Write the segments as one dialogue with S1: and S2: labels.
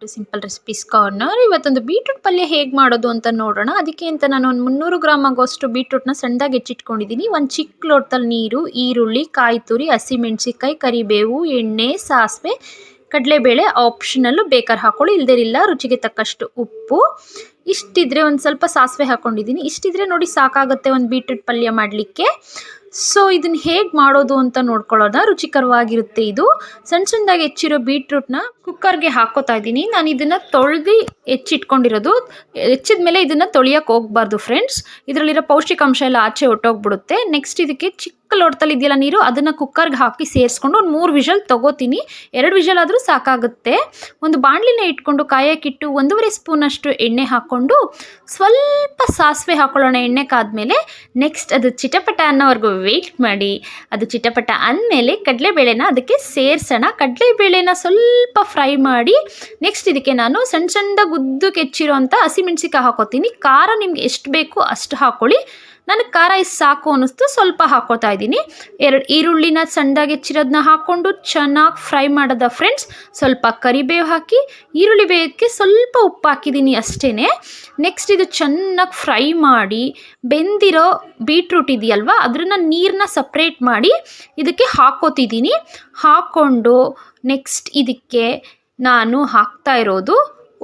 S1: To simple recipes corner. ಇವತ್ತೊಂದು beetroot ಪಲ್ಯ ಹೇಗೆ ಮಾಡೋದು ಅಂತ ನೋಡೋಣ. ಅದಕ್ಕೆ ಅಂತ ನಾನು ಒಂದು 300 ಗ್ರಾಮ್ ಆಗೋಷ್ಟು ಬೀಟ್ರೂಟ್ನ ಸಣ್ಣದಾಗಿ ಹೆಚ್ಚಿಟ್ಕೊಂಡಿದ್ದೀನಿ. ಒಂದು ಚಿಕ್ಕ ಲೋಟದಲ್ಲಿ ನೀರು, ಈರುಳ್ಳಿ, ಕಾಯಿ ತುರಿ, ಹಸಿಮೆಣಸಿಕಾಯಿ, ಕರಿಬೇವು, ಎಣ್ಣೆ, ಸಾಸಿವೆ, ಕಡಲೆಬೇಳೆ ಆಪ್ಷನಲ್ಲು, ಬೇಕಾದ್ರೆ ಹಾಕೊಳ್ಳಿ, ಇಲ್ದೇನಿಲ್ಲ. ರುಚಿಗೆ ತಕ್ಕಷ್ಟು ಉಪ್ಪು. ಇಷ್ಟಿದ್ರೆ ಒಂದು ಸ್ವಲ್ಪ ಸಾಸಿವೆ ಹಾಕ್ಕೊಂಡಿದ್ದೀನಿ. ಇಷ್ಟಿದ್ರೆ ನೋಡಿ ಸಾಕಾಗುತ್ತೆ ಒಂದು ಬೀಟ್ರೂಟ್ ಪಲ್ಯ ಮಾಡಲಿಕ್ಕೆ. ಸೊ ಇದನ್ನು ಹೇಗೆ ಮಾಡೋದು ಅಂತ ನೋಡ್ಕೊಳ್ಳೋಣ. ರುಚಿಕರವಾಗಿರುತ್ತೆ ಇದು. ಸಣ್ಣ ಸಣ್ಣದಾಗಿ ಹೆಚ್ಚಿರೋ ಬೀಟ್ರೂಟ್ನ ಕುಕ್ಕರ್ಗೆ ಹಾಕೋತಾ ಇದ್ದೀನಿ. ನಾನು ಇದನ್ನು ತೊಳೆದು ಹೆಚ್ಚಿಟ್ಕೊಂಡಿರೋದು. ಹೆಚ್ಚಿದ ಮೇಲೆ ಇದನ್ನು ತೊಳಿಯೋಕೆ ಹೋಗಬಾರ್ದು ಫ್ರೆಂಡ್ಸ್. ಇದರಲ್ಲಿರೋ ಪೌಷ್ಟಿಕಾಂಶ ಎಲ್ಲ ಆಚೆ ಹೊಟ್ಟೋಗ್ಬಿಡುತ್ತೆ. ನೆಕ್ಸ್ಟ್ ಇದಕ್ಕೆ ಚಿಕ್ಕ ಲೋಟದಲ್ಲಿ ಇದೆಯಲ್ಲ ನೀರು, ಅದನ್ನು ಕುಕ್ಕರ್ಗೆ ಹಾಕಿ ಸೇರಿಸ್ಕೊಂಡು ಒಂದು 3 ವಿಷಲ್ ತೊಗೋತೀನಿ. 2 ವಿಷಲ್ ಆದರೂ ಸಾಕಾಗುತ್ತೆ. ಒಂದು ಬಾಣಲಿನ ಇಟ್ಕೊಂಡು ಕಾಯಕ್ಕಿಟ್ಟು 1.5 ಸ್ಪೂನಷ್ಟು ಎಣ್ಣೆ ಹಾಕ್ಕೊಂಡು ಸ್ವಲ್ಪ ಸಾಸಿವೆ ಹಾಕೊಳ್ಳೋಣ. ಎಣ್ಣೆ ಕಾದ್ಮೇಲೆ ನೆಕ್ಸ್ಟ್ ಅದು ಚಿಟಪಟ ಅನ್ನೋವರೆಗೂ ವೆಯ್ಟ್ ಮಾಡಿ. ಅದು ಚಿಟಪಟ ಅಂದಮೇಲೆ ಕಡಲೆಬೇಳೆನ ಅದಕ್ಕೆ ಸೇರಿಸೋಣ. ಕಡಲೆಬೇಳೆನ ಸ್ವಲ್ಪ ಫ್ರೈ ಮಾಡಿ ನೆಕ್ಸ್ಟ್ ಇದಕ್ಕೆ ನಾನು ಸಣ್ಣ ಸಣ್ಣದಾಗಿ ಉದ್ದಕ್ಕೆ ಹೆಚ್ಚಿರೋ ಅಂಥ ಹಸಿಮೆಣ್ಸಿಕಾಯಿ ಹಾಕೋತೀನಿ. ಖಾರ ನಿಮ್ಗೆ ಎಷ್ಟು ಬೇಕು ಅಷ್ಟು ಹಾಕ್ಕೊಳ್ಳಿ. ನನಗೆ ಖಾರ ಇಷ್ಟು ಸಾಕು ಅನ್ನಿಸ್ತು, ಸ್ವಲ್ಪ ಹಾಕೋತಾ ಇದ್ದೀನಿ. 2 ಈರುಳ್ಳಿನ ಸಣ್ಣದಾಗಿ ಹೆಚ್ಚಿರೋದನ್ನ ಹಾಕ್ಕೊಂಡು ಚೆನ್ನಾಗಿ ಫ್ರೈ ಮಾಡೋದ ಫ್ರೆಂಡ್ಸ್. ಸ್ವಲ್ಪ ಕರಿಬೇವು ಹಾಕಿ, ಈರುಳ್ಳಿ ಬೇಯೋಕ್ಕೆ ಸ್ವಲ್ಪ ಉಪ್ಪು ಹಾಕಿದ್ದೀನಿ ಅಷ್ಟೇ. ನೆಕ್ಸ್ಟ್ ಇದು ಚೆನ್ನಾಗಿ ಫ್ರೈ ಮಾಡಿ ಬೆಂದಿರೋ ಬೀಟ್ರೂಟ್ ಇದೆಯಲ್ವ, ಅದನ್ನು ನೀರನ್ನ ಸಪ್ರೇಟ್ ಮಾಡಿ ಇದಕ್ಕೆ ಹಾಕೋತಿದ್ದೀನಿ. ಹಾಕ್ಕೊಂಡು ನೆಕ್ಸ್ಟ್ ಇದಕ್ಕೆ ನಾನು ಹಾಕ್ತಾ ಇರೋದು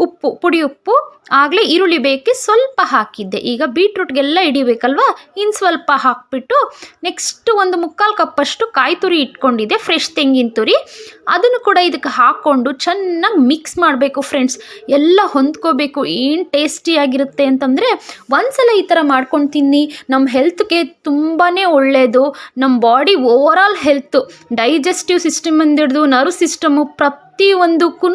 S1: ಉಪ್ಪು, ಪುಡಿ ಉಪ್ಪು. ಆಗಲೇ ಈರುಳ್ಳಿ ಬೇಯಕ್ಕೆ ಸ್ವಲ್ಪ ಹಾಕಿದ್ದೆ. ಈಗ ಬೀಟ್ರೂಟ್ಗೆಲ್ಲ ಹಿಡಿಬೇಕಲ್ವ, ಇನ್ನು ಸ್ವಲ್ಪ ಹಾಕ್ಬಿಟ್ಟು ನೆಕ್ಸ್ಟ್ ಒಂದು 3/4 ಕಪ್ಪಷ್ಟು ಕಾಯಿ ತುರಿ ಇಟ್ಕೊಂಡಿದ್ದೆ, ಫ್ರೆಶ್ ತೆಂಗಿನ ತುರಿ. ಅದನ್ನು ಕೂಡ ಇದಕ್ಕೆ ಹಾಕ್ಕೊಂಡು ಚೆನ್ನಾಗಿ ಮಿಕ್ಸ್ ಮಾಡಬೇಕು ಫ್ರೆಂಡ್ಸ್. ಎಲ್ಲ ಹೊಂದ್ಕೋಬೇಕು. ಏನು ಟೇಸ್ಟಿಯಾಗಿರುತ್ತೆ ಅಂತಂದರೆ ಒಂದ್ಸಲ ಈ ಥರ ಮಾಡ್ಕೊಂಡು ತಿನ್ನಿ. ನಮ್ಮ ಹೆಲ್ತ್ಗೆ ತುಂಬಾ ಒಳ್ಳೆಯದು. ನಮ್ಮ body overall health, digestive system ಹಿಡಿದು ನರ್ವ್ ಸಿಸ್ಟಮು ಪ್ರತಿಯೊಂದಕ್ಕೂ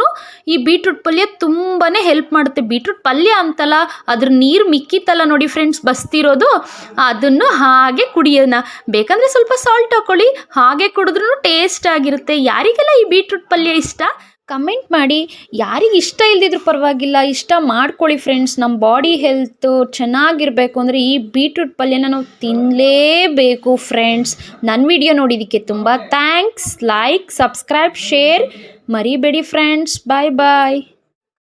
S1: ಈ ಬೀಟ್ರೂಟ್ ಪಲ್ಯ ತುಂಬಾ ಹೆಲ್ಪ್ ಮಾಡುತ್ತೆ. ಬೀಟ್ರೂಟ್ ಪಲ್ಯ ಅಂತಲ್ಲ, ಅದ್ರ ನೀರು ಮಿಕ್ಕಿತ್ತಲ್ಲ ನೋಡಿ ಫ್ರೆಂಡ್ಸ್ ಬಸ್ತಿರೋದು, ಅದನ್ನು ಹಾಗೆ ಕುಡಿಯೋಣ. ಬೇಕಂದರೆ ಸ್ವಲ್ಪ ಸಾಲ್ಟ್ ಹಾಕ್ಕೊಳ್ಳಿ, ಹಾಗೆ ಕುಡಿದ್ರೂ ಟೇಸ್ಟ್ ಆಗಿರುತ್ತೆ. ಯಾರಿಗೆಲ್ಲ ಈ ಬೀಟ್ರೂಟ್ ಪಲ್ಯ ಇಷ್ಟ ಕಮೆಂಟ್ ಮಾಡಿ. ಯಾರಿಗೆ ಇಷ್ಟ ಇಲ್ದಿದ್ರೂ ಪರವಾಗಿಲ್ಲ, ಇಷ್ಟ ಮಾಡ್ಕೊಳ್ಳಿ ಫ್ರೆಂಡ್ಸ್. ನಮ್ಮ ಬಾಡಿ ಹೆಲ್ತು ಚೆನ್ನಾಗಿರಬೇಕು ಅಂದರೆ ಈ ಬೀಟ್ರೂಟ್ ಪಲ್ಯನ ನಾವು ತಿನ್ನಲೇಬೇಕು ಫ್ರೆಂಡ್ಸ್. ನನ್ನ ವಿಡಿಯೋ ನೋಡಿದ್ದಕ್ಕೆ ತುಂಬ ಥ್ಯಾಂಕ್ಸ್. ಲೈಕ್, ಸಬ್ಸ್ಕ್ರೈಬ್, ಶೇರ್ ಮರಿಬೇಡಿ ಫ್ರೆಂಡ್ಸ್. ಬಾಯ್ ಬಾಯ್.